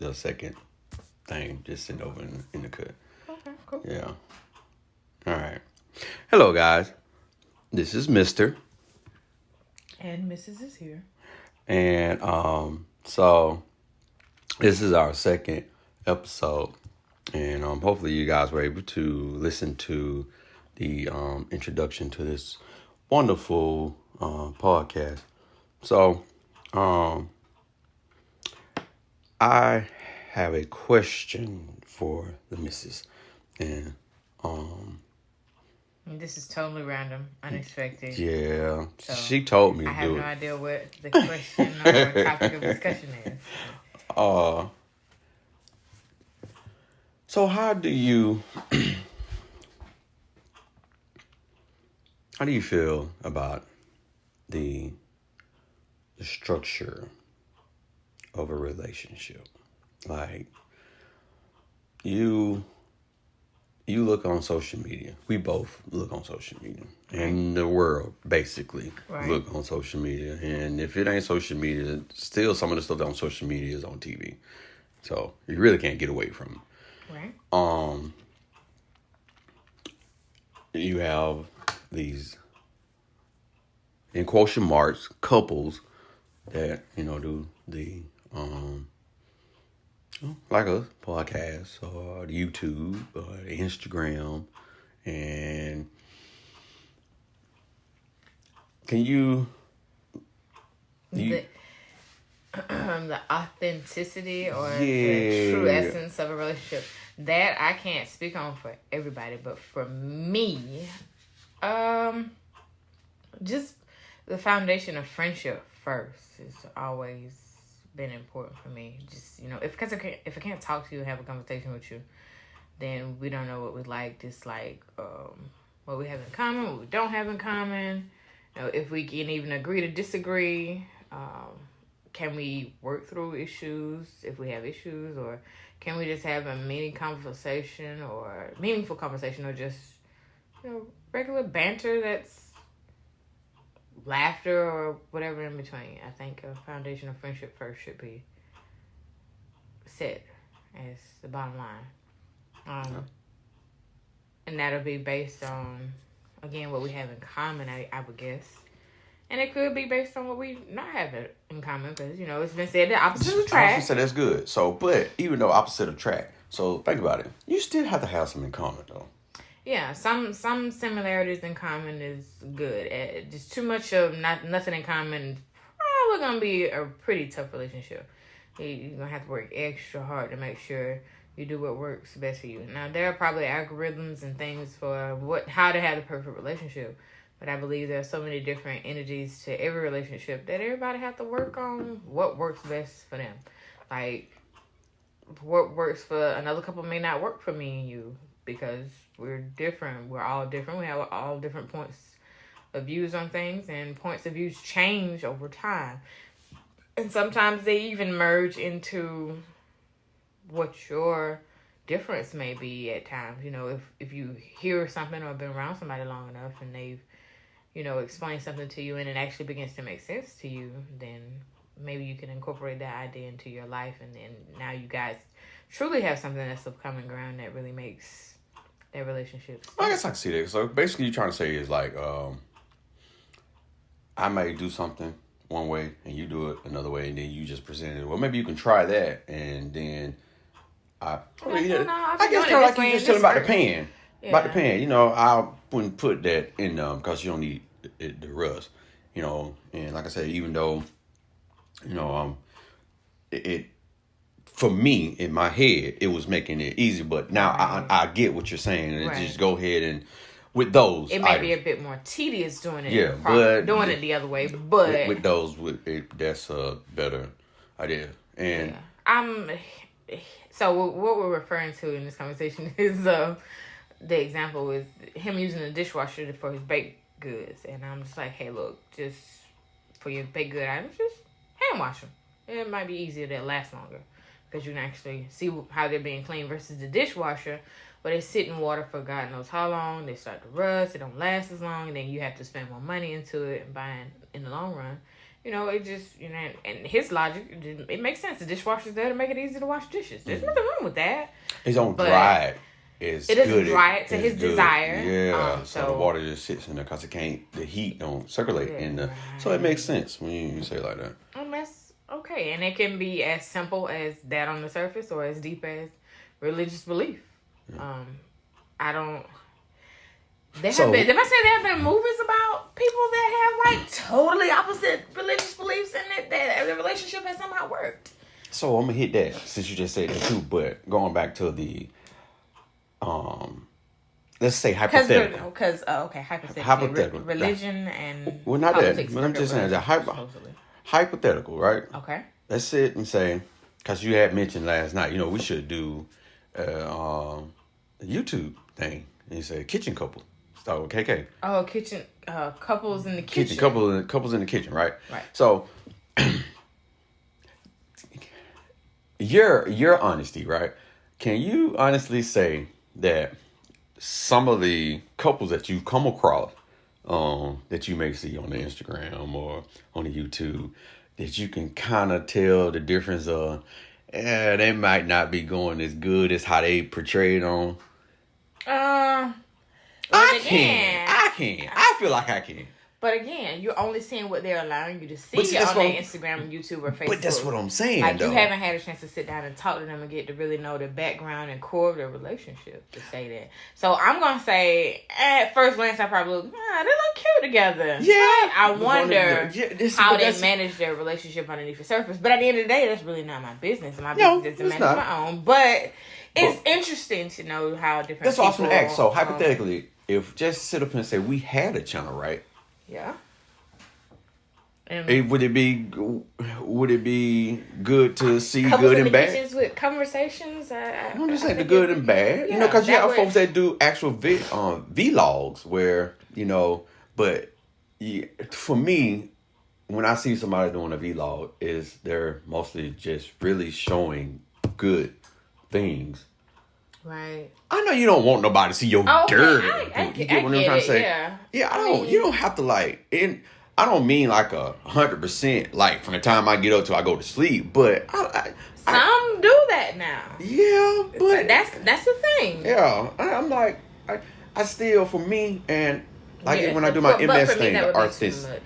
the second thing just sitting over in the cut. Okay, cool. Yeah. All right. Hello, guys. This is Mr. And Mrs. is here. And so this is our second episode, and hopefully you guys were able to listen to the introduction to this wonderful podcast. So I have a question for the missus, and This is totally random, unexpected. yeah, So, she told me to I have do no it. idea what the question or topic of discussion is. So how do you feel about the structure of a relationship? Like you look on social media. We both look on social media. And the world basically look on social media. And if it ain't social media, still some of the stuff on social media is on TV. So you really can't get away from it. Right. You have these, in quotation marks, couples that, do the like a podcast or the YouTube or the Instagram. And can you The authenticity or the true essence of a relationship, that I can't speak on for everybody, but for me, just the foundation of friendship first has always been important for me. Just, if I can't talk to you and have a conversation with you, then we don't know what we like, dislike, what we have in common, what we don't have in common. If we can even agree to disagree. Can we work through issues if we have issues, or can we just have a meaningful conversation, or just, regular banter that's laughter or whatever in between. I think a foundation of friendship first should be set as the bottom line. And that'll be based on, again, what we have in common, I would guess. And it could be based on what we not have in common, because, it's been said the opposite attract. I was gonna say that's good. So, but even though opposite attract, so think about it. You still have to have some in common, though. Yeah, some similarities in common is good. Just too much of nothing in common, probably gonna be a pretty tough relationship. You're gonna have to work extra hard to make sure you do what works best for you. Now, there are probably algorithms and things for how to have the perfect relationship, but I believe there are so many different entities to every relationship that everybody have to work on what works best for them. Like, what works for another couple may not work for me and you, because we're different. We're all different. We have all different points of views on things, and points of views change over time. And sometimes they even merge into what your difference may be at times. If you hear something or been around somebody long enough and they've, explained something to you and it actually begins to make sense to you, then maybe you can incorporate that idea into your life, and then now you guys truly have something that's of common ground that really makes their relationship. I guess I can see that. So basically, you're trying to say is like, I may do something one way and you do it another way, and then you just present it. Well, maybe you can try that, and then I guess kind of like you just telling about the pan. Yeah. About the pan, I wouldn't put that in because you don't need the rust, and like I said, even though, it for me in my head it was making it easy, but now I get what you're saying, and just go ahead and with those it may be a bit more tedious doing it. Yeah, but doing it the other way, but with those that's a better idea. And so what we're referring to in this conversation is the example is him using the dishwasher for his baked goods, and I'm just like, hey, look, just for your baked good items, just hand wash them. It might be easier, to last longer, because you can actually see how they're being cleaned versus the dishwasher, but they sit in water for God knows how long. They start to rust. They don't last as long, and then you have to spend more money into it and buying in the long run. You know, it just, you know, and his logic, it makes sense. The dishwasher's there to make it easy to wash dishes. There's nothing wrong with that. It's on dry. It doesn't dry it to his desire. Yeah, so the water just sits in there because the heat don't circulate in there. So it makes sense when you say it like that. And that's okay. And it can be as simple as that on the surface or as deep as religious belief. I don't... There have been movies about people that have like totally opposite religious beliefs and that the relationship has somehow worked. So I'm gonna hit that since you just said that too, but going back to the let's say hypothetical. Hypothetical. Religion and well, not politics, that. But I'm just saying that hypothetical, right? Okay. Let's sit and say, because you had mentioned last night, you know, we should do a YouTube thing. And you say kitchen couple. Start with KK. Oh, kitchen couples in the kitchen. Couples in the kitchen, right? Right. So your honesty, right? Can you honestly say that some of the couples that you've come across, that you may see on the Instagram or on the YouTube, that you can kind of tell the difference of, they might not be going as good as how they portrayed on? I can. I feel like I can. But again, you're only seeing what they're allowing you to see on their Instagram, YouTube, or Facebook. But that's what I'm saying, like, though. You haven't had a chance to sit down and talk to them and get to really know their background and core of their relationship to say that. So I'm going to say, at first glance, I probably look, they look cute together. Yeah. But I wonder how they manage their relationship underneath the surface. But at the end of the day, that's really not my business. My business is to manage my own. But it's interesting to know how different people... That's what I was going to ask. So, hypothetically, if just sit up and say we had a channel, right? Yeah. Would it be good to see good and bad? With conversations, I'm just saying the good and bad. Yeah, you know, because you have folks that do actual vlogs where, you know, but for me, when I see somebody doing a vlog, they're mostly just really showing good things. Right. I know you don't want nobody to see your dirt. You get what I'm trying to say? Yeah. I don't. You don't have to like. And I don't mean like 100% like from the time I get up till I go to sleep. But some do that now. Yeah, but that's the thing. Yeah, I'm like I still for me and like when I do my MS thing, authenticity.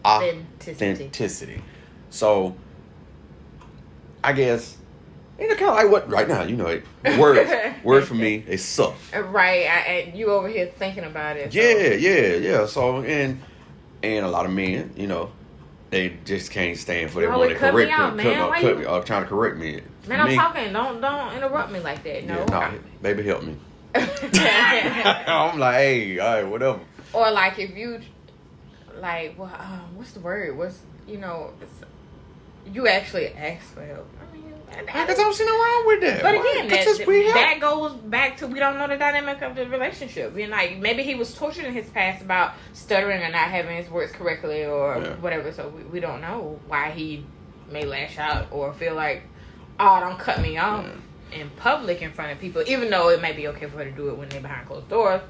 Authenticity. So. I guess, you know, kind of like what right now, you know, words for me, they suck. Right, you over here thinking about it. So. Yeah. So and a lot of men, you know, they just can't stand for them when they correct me, trying to correct me. Man, I'm talking. Don't interrupt me like that. No, baby, help me. I'm like, hey, all right, whatever. Or like if you, like, well, what's the word? You actually ask for help. I mean, because I don't see nothing wrong with that. But again, that goes back to we don't know the dynamic of the relationship. We're like, maybe he was tortured in his past about stuttering or not having his words correctly or whatever. So we don't know why he may lash out or feel like, don't cut me off in public in front of people, even though it may be okay for her to do it when they're behind closed doors.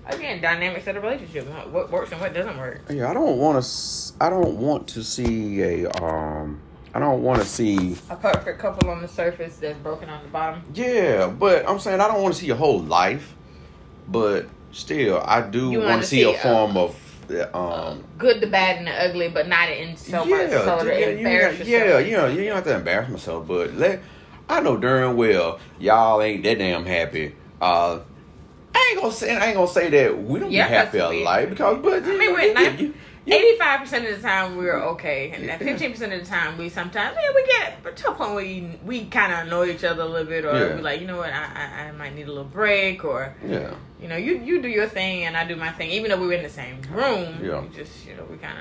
Again, dynamics of the relationship. What works and what doesn't work. Yeah, I don't want to see a perfect couple on the surface that's broken on the bottom. Yeah, but I'm saying I don't want to see your whole life, but still, I do want to see a form of good, the bad, and the ugly, but not in so much so to embarrass yourself. You don't have to embarrass myself, but I know darn well y'all ain't that damn happy. I ain't gonna say that we don't be happy a life because, but I mean, 85% of the time we're okay, and 15% of the time we sometimes we get to a point where we kind of annoy each other a little bit, or we're like, you know what, I might need a little break, or you know, you do your thing and I do my thing, even though we're in the same room. We just we kind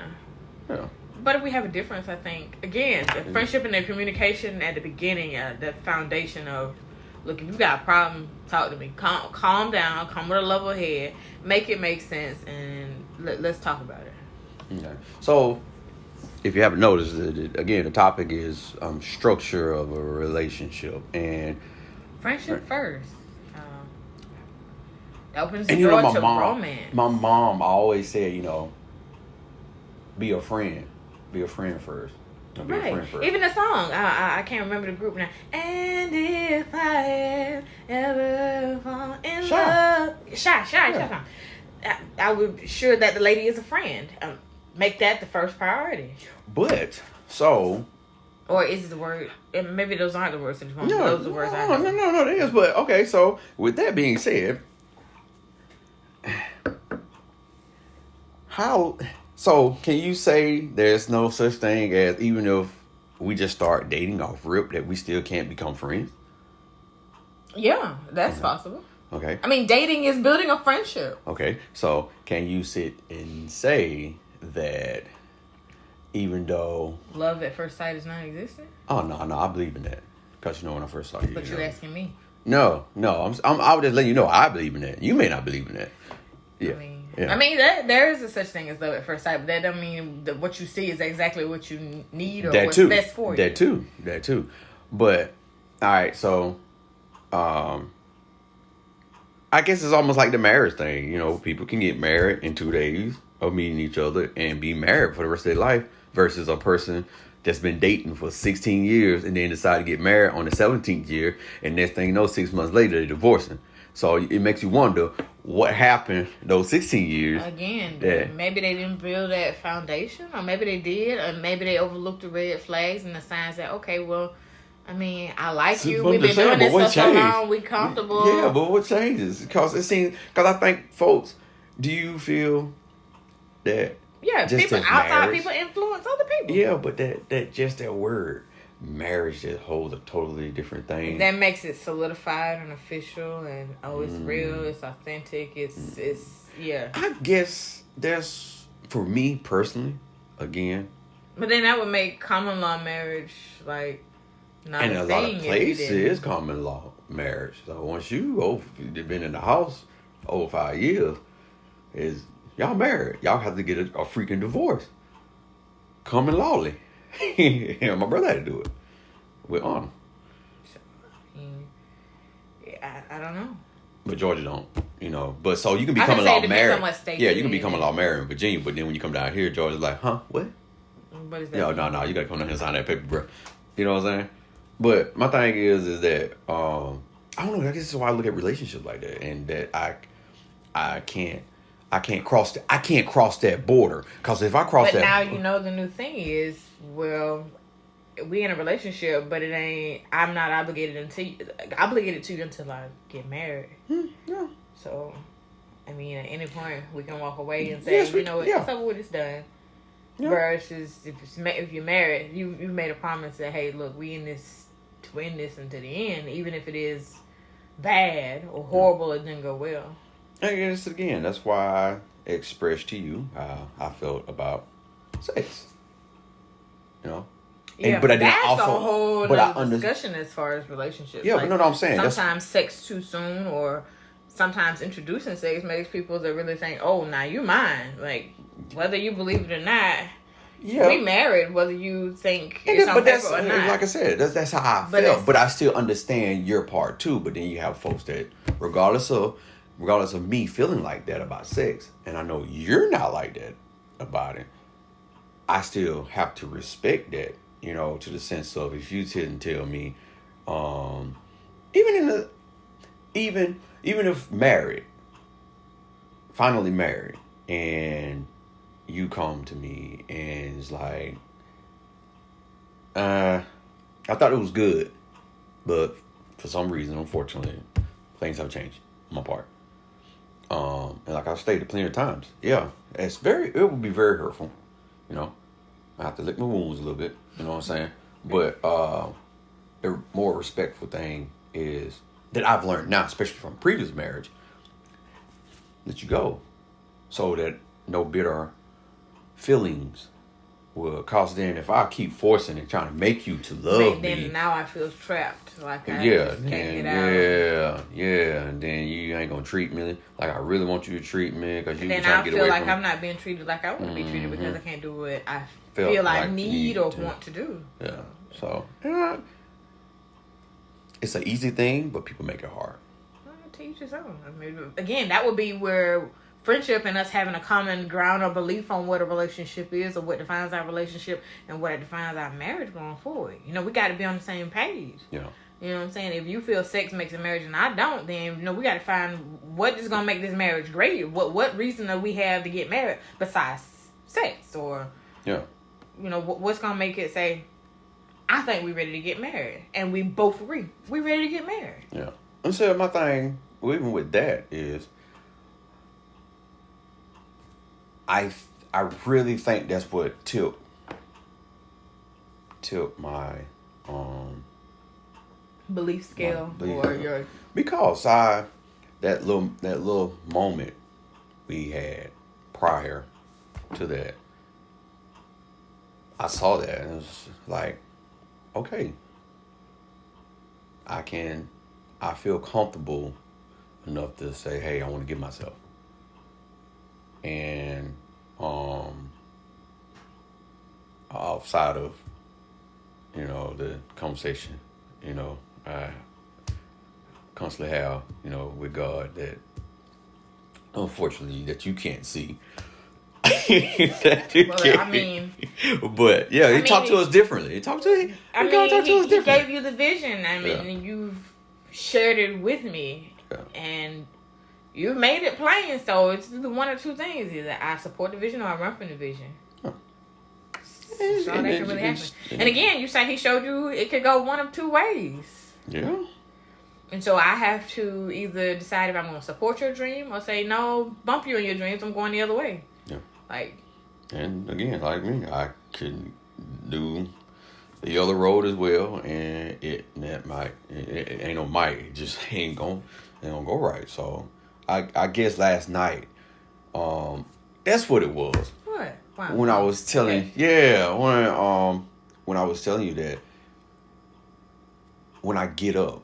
of But if we have a difference, I think again the friendship and the communication at the beginning, the foundation of. Look, if you got a problem, talk to me. Calm down. Come with a level head. Make it make sense, and let's talk about it. Okay. So, if you haven't noticed, again, the topic is structure of a relationship and friendship first. opens the door to romance. My mom always said, be a friend. Be a friend first. Be right. A friend first. Even the song, I can't remember the group now. And if I ever fall in love. Shy. I would be sure that the lady is a friend. Make that the first priority. But, so... Or is the word... Maybe those aren't the words that you want. No, those are the words I know. No, it is. But, okay, so, with that being said... So, can you say there's no such thing as, even if we just start dating off rip, that we still can't become friends? Yeah, that's possible. Okay. I mean, dating is building a friendship. Okay, so can you sit and say that even though... Love at first sight is non-existent? Oh, no, I believe in that. Because, when I first saw you... But you're asking me. No, I would just let you know I believe in that. You may not believe in that. Yeah. I mean, there is a such thing as love at first sight, but that doesn't mean that what you see is exactly what you need or what's best for you. That too. But, all right, so, I guess it's almost like the marriage thing. People can get married in 2 days of meeting each other and be married for the rest of their life versus a person that's been dating for 16 years and then decide to get married on the 17th year, and next thing you know, 6 months later, they're divorcing. So it makes you wonder what happened those 16 years. Again, maybe they didn't build that foundation, or maybe they did, or maybe they overlooked the red flags and the signs that, okay, well, I mean, I like you. We've been doing this for so long. We comfortable. Yeah, but what changes? Because I think, folks, do you feel that? Yeah, people outside people influence other people. Yeah, but that word. Marriage just holds a totally different thing. That makes it solidified and official, and it's real, it's authentic, it's yeah. I guess that's, for me personally, again. But then that would make common law marriage like not and a lot of places common law marriage. So once you've been in the house over 5 years, is y'all married? Y'all have to get a freaking divorce, common lawly. My brother had to do it with honor. I don't know. But Georgia don't, But so you can be common law married. Yeah, you can be common law married in Virginia, but then when you come down here, Georgia's like, huh? What? What is that? No, you gotta come down here and sign that paper, bro. You know what I'm saying? But my thing is that I don't know. I guess this is why I look at relationships like that, and that I can't cross that border, because if I cross that. But now the new thing is, well, we in a relationship, but it ain't. I'm not obligated to you until I get married. Yeah. So, I mean, at any point we can walk away and say, it's over with, it's done. Yeah. Versus if you're married, you made a promise that, hey, look, we in this until the end, even if it is bad or horrible, it didn't go well. I guess again, that's why I expressed to you how I felt about sex. Yeah, but that's a whole discussion as far as relationships. Yeah, but what I'm saying. Sometimes sex too soon, or sometimes introducing sex makes people that really think, oh, now you mine. Like, whether you believe it or not, we married, whether you think it's on paper or not. Like I said, that's how I felt. But I still understand your part too. But then you have folks that, regardless of me feeling like that about sex, and I know you're not like that about it, I still have to respect that, to the sense of, if you didn't tell me, even if married, finally married, and you come to me and it's like, I thought it was good, but for some reason, unfortunately, things have changed on my part. And like I've stated plenty of times, it would be very hurtful, I have to lick my wounds a little bit, you know what I'm saying? But the more respectful thing is that I've learned now, especially from previous marriage, let you go, so that no bitter feelings will cause. Then if I keep forcing and trying to make you to love me, then now I feel trapped, like I just can't get out. Yeah, and then you ain't gonna treat me like I really want you to treat me, because you trying to get away from me. Then I feel like I'm not being treated like I want to be treated, because I can't do what I feel I need or want to do. Yeah, so it's an easy thing, but people make it hard. to each his own. I mean, again, that would be where friendship and us having a common ground or belief on what a relationship is or what defines our relationship and what defines our marriage going forward. You know, we got to be on the same page. Yeah. You know what I'm saying? If you feel sex makes a marriage and I don't, then, you know, we got to find what is going to make this marriage great. What reason do we have to get married besides sex? Or, yeah, you know, what's going to make it say, I think we're ready to get married. And we both agree. We're ready to get married. Yeah. And so my thing, even with that, is I really think that's what tipped my belief scale or your, because that little moment we had prior to that, I saw that and it was like, okay, I feel comfortable enough to say, hey, I want to give myself. And outside of, you know, the conversation, you know, I constantly have, you know, with God that unfortunately that you can't see. That you can't. I mean, but yeah, he talked to us differently. He talked to us differently. He gave you the vision. I mean, and you've shared it with me, and you made it plain. So it's the one or two things: either I support the vision or I run from the vision. So that can really happen. And again, you say he showed you it could go one of two ways. Yeah. And so I have to either decide if I'm going to support your dream or say, no, bump you in your dreams. I'm going the other way. Yeah. Like. And again, like me, I can do the other road as well. And it ain't no might. It just ain't gonna go right. So I guess last night, that's what it was. What? Wow. When I was telling, when I was telling you that when I get up.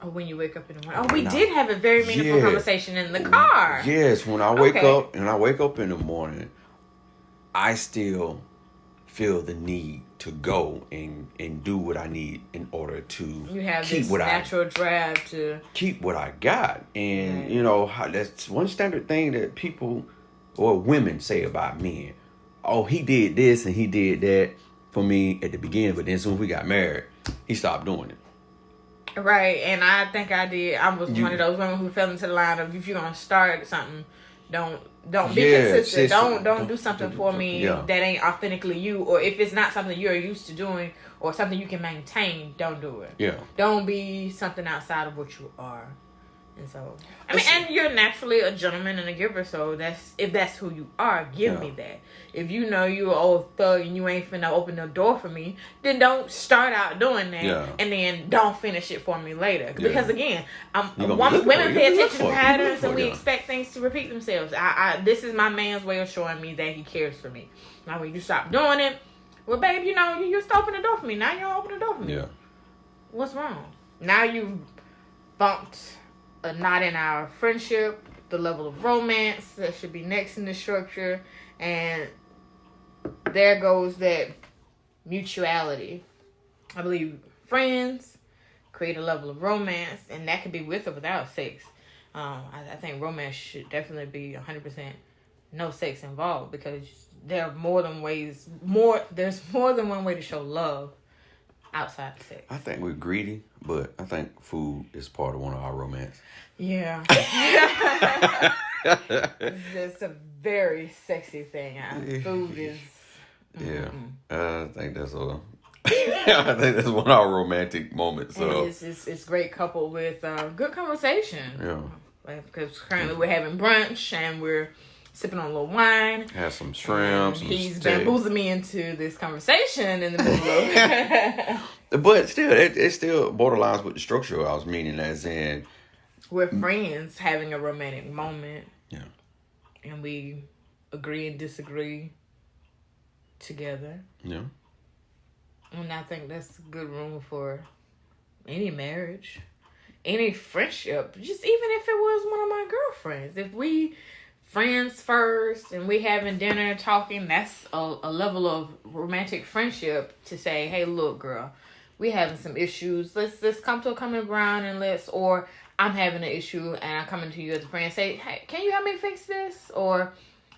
Oh, when you wake up in the morning. Oh, we did have a very meaningful conversation in the car. Yes, when I wake up in the morning, I still feel the need to go and do what I need in order to you have keep this natural drive to keep what I got. And you know, that's one standard thing that people or women say about men. Oh, he did this and he did that for me at the beginning, but then as soon as we got married, he stopped doing it. Right, and I think I did. I was one of those women who fell into the line of if you're gonna start something, don't be consistent. Don't do something for me that ain't authentically you, or if it's not something you're used to doing or something you can maintain, don't do it. Yeah. Don't be something outside of what you are. And so, I mean, and you're naturally a gentleman and a giver, so if that's who you are, give me that. If you know you're an old thug and you ain't finna open the door for me, then don't start out doing that and then don't finish it for me later. Because again, women pay attention to patterns and we expect things to repeat themselves. This is my man's way of showing me that he cares for me. Now when you stop doing it, well, babe, you know, you used to open the door for me. Now you don't open the door for me. Yeah. What's wrong? Now you've bumped a knot in our friendship, the level of romance that should be next in the structure, and there goes that mutuality. I believe friends create a level of romance, and that could be with or without sex. I think romance should definitely be 100% no sex involved, because there are there's more than one way to show love outside of sex. I think we're greedy, but I think food is part of one of our romance. Yeah. It's a very sexy thing. Food is... Yeah. I think that's I think that's one of our romantic moments. So. And it's great coupled with good conversation. Yeah. Because currently we're having brunch and we're sipping on a little wine. Have some shrimp. He's bamboozling me into this conversation in the middle of But still, it still borderlines with the structure I was meaning, as in... We're friends having a romantic moment. Yeah. And we agree and disagree together. Yeah. And I think that's good room for any marriage, any friendship. Just even if it was one of my girlfriends. If we friends first and we having dinner talking, that's a level of romantic friendship to say, hey, look, girl, we having some issues. Let's come to a common ground and or I'm having an issue and I'm coming to you as a friend and say, hey, can you help me fix this? Or,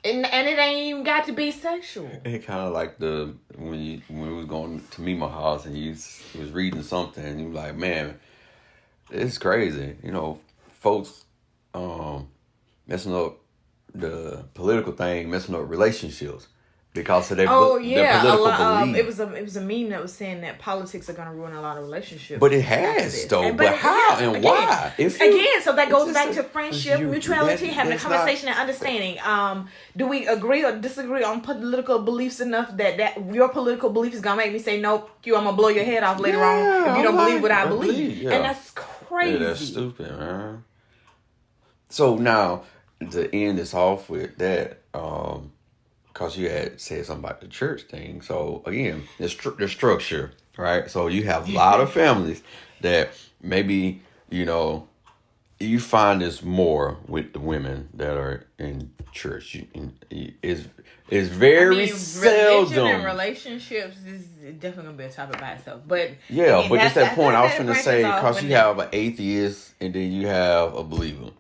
and it ain't even got to be sexual. It kind of like when we was going to Mima house and you was reading something and you was like, man, it's crazy. You know, folks messing up the political thing, messing up relationships. Because of their, their political beliefs. It was a meme that was saying that politics are going to ruin a lot of relationships. But it has, though. But how and why? So that goes back to friendship, mutuality, having a conversation and understanding. Do we agree or disagree on political beliefs enough that your political belief is going to make me say, nope, I'm going to blow your head off later on if you don't believe what I believe. Yeah. And that's crazy. Yeah, that's stupid, man. So now, to end this off with that, because you had said something about the church thing. So, again, the structure, right? So, you have a lot of families that maybe, you find this more with the women that are in church. It's very seldom. Religion and relationships is definitely going to be a topic by itself. But yeah, but it's that point I was going to say, because you have an atheist and then you have a believer.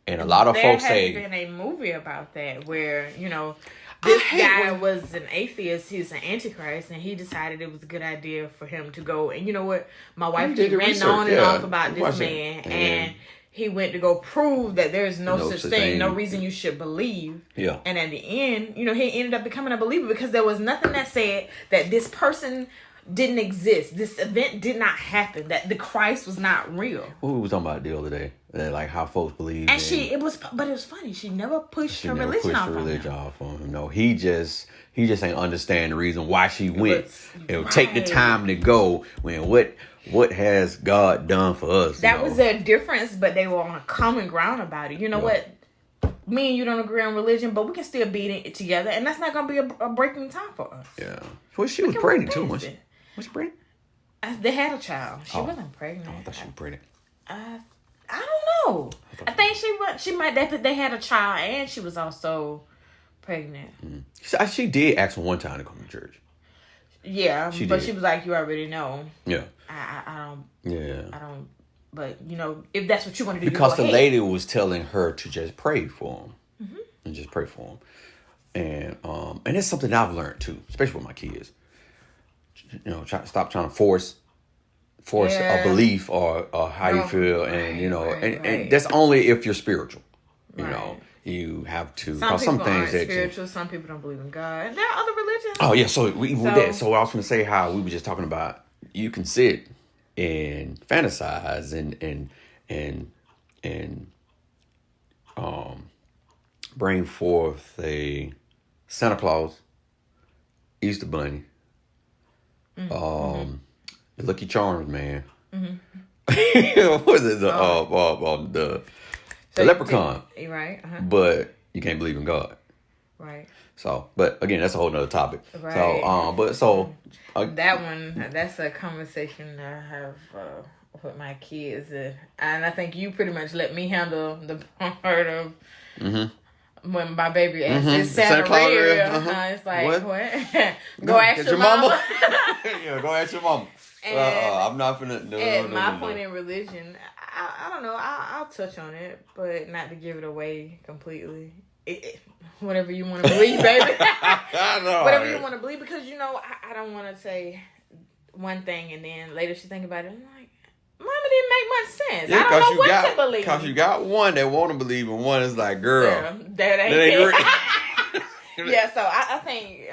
And a lot of folks say... There has been a movie about that where, this guy was an atheist. He's an antichrist, and he decided it was a good idea for him to go. And you know what? My wife did ran on and off about this man, and he went to go prove that there is no such thing, no reason you should believe. Yeah. And at the end, he ended up becoming a believer because there was nothing that said that this person didn't exist. This event did not happen. That the Christ was not real. What we were talking about the other day, like how folks believe. And it was funny. She never pushed her religion off on him. No, he just ain't understand the reason why she went. It'll take the time to go. When what has God done for us? That was their difference, but they were on a common ground about it. You know what? Me and you don't agree on religion, but we can still be it together, and that's not going to be a breaking time for us. Yeah. Well, she was pregnant too, wasn't she? Was she pregnant? They had a child. She wasn't pregnant. Oh, I thought she was pregnant. I don't know. I think she might. They had a child, and she was also pregnant. Mm. She did ask him one time to come to church. Yeah, she was like, "You already know." Yeah. I don't. Yeah. I don't. But if that's what you want to do, because the lady was telling her to just pray for him, and just pray for him, and it's something I've learned too, especially with my kids. Stop trying to force a belief or how you feel, and and that's only if you're spiritual. You have to. Some people aren't spiritual. Some people don't believe in God. There are other religions. Oh yeah, so with that. So I was going to say how we were just talking about you can sit and fantasize and bring forth a Santa Claus, Easter Bunny. The Lucky Charms man. What is it? The leprechaun. Right. But you can't believe in God. Right. So, but again, that's a whole nother topic. Right. So, that's a conversation I have with my kids, and I think you pretty much let me handle the part of. When my baby asks, is Santa real? It's like, what? Go ask your mama. Go ask your mama. I'm not finna. My point in religion, I don't know. I'll touch on it, but not to give it away completely. Whatever you want to believe, baby. Whatever you want to believe, because I don't want to say one thing and then later she think about it. I'm like, Mama didn't make much sense. I don't know what to believe. Because you got one that want to believe and one is like, girl, that ain't real. Yeah, so I think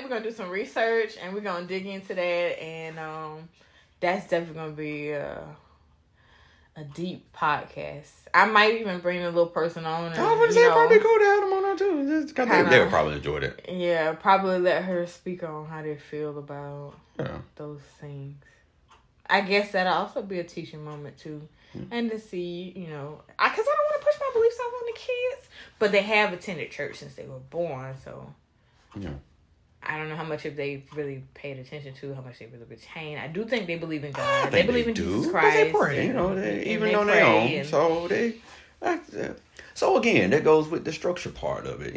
we're gonna do some research and we're gonna dig into that, and that's definitely gonna be a deep podcast. I might even bring a little person on. And, I was gonna say probably cool to have them on there too. They would probably enjoy that. Yeah, probably let her speak on how they feel about those things. I guess that'll also be a teaching moment too, and to see, because I don't want to push my beliefs off on the kids, but they have attended church since they were born, so I don't know how much if they really paid attention to, how much they really retain. I do think they believe in God. They believe in Jesus Christ. They pray, they even on their own. So So again, that goes with the structure part of it.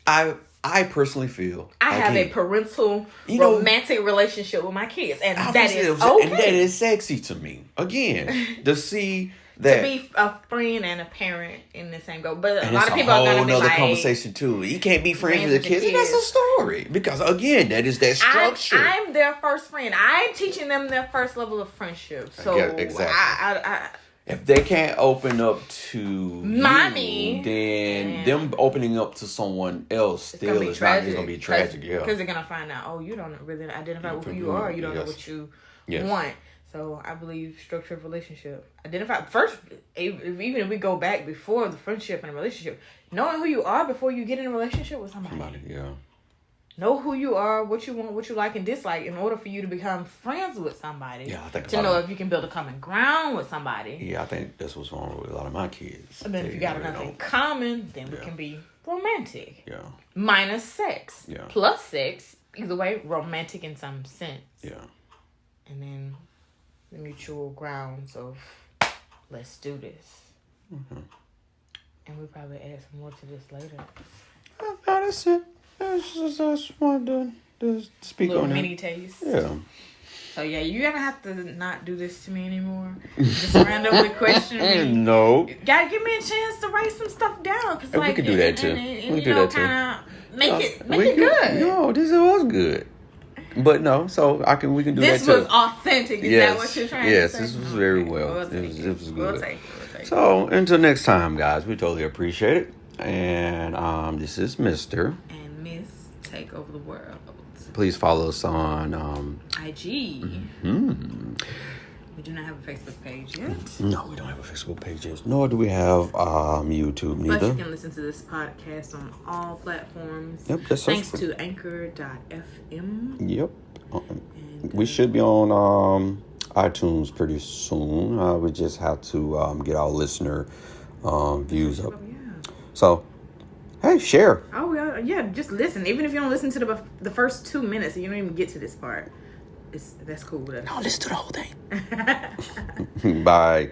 I I personally feel I have a parental romantic relationship with my kids, and that is okay. And that is sexy to me. Again, to see that, to be a friend and a parent in the same go. But a lot of people are going to be like, conversation too. You can't be friends with the kids. And that's a story, because again, that is that structure. I'm their first friend. I'm teaching them their first level of friendship. So exactly. If they can't open up to mommy, then them opening up to someone else still is not going to be tragic. Because they're going to find out, you don't really identify with who you are. You don't know what you want. So I believe structure of relationship. Identify first, even if we go back before the friendship and a relationship, knowing who you are before you get in a relationship with somebody. Know who you are, what you want, what you like and dislike in order for you to become friends with somebody. Yeah, I think to know if you can build a common ground with somebody. Yeah, I think that's what's wrong with a lot of my kids. And then if you got nothing in common, then we can be romantic. Yeah. Minus sex. Yeah. Plus sex. Either way, romantic in some sense. Yeah. And then the mutual grounds of let's do this. Mm-hmm. And we'll probably add some more to this later. No, that's it. I just wanted to speak on that. Little mini taste. Yeah. So yeah, you're gonna have to not do this to me anymore. Just randomly question me. No. Gotta give me a chance to write some stuff down. Cause we can do that too. We can do that too. Make it good. No, this was good. But no, so we can do that too. This was authentic. Is that what you're trying to say? Yes, this was very well. It was good. We'll take it. So until next time, guys, we totally appreciate it. And this is Mr. and Miss Take Over the World. Please follow us on IG. Mm-hmm. We do not have a Facebook page yet. No, we don't have a Facebook page yet. Nor do we have YouTube neither. But you can listen to this podcast on all platforms. Yep, thanks to Anchor.fm. Yep. We should be on iTunes pretty soon. We just have to get our listener views up. Yeah. So, hey, share. Oh, yeah, just listen. Even if you don't listen to the first 2 minutes, you don't even get to this part. That's cool with us. No, listen to the whole thing. Bye.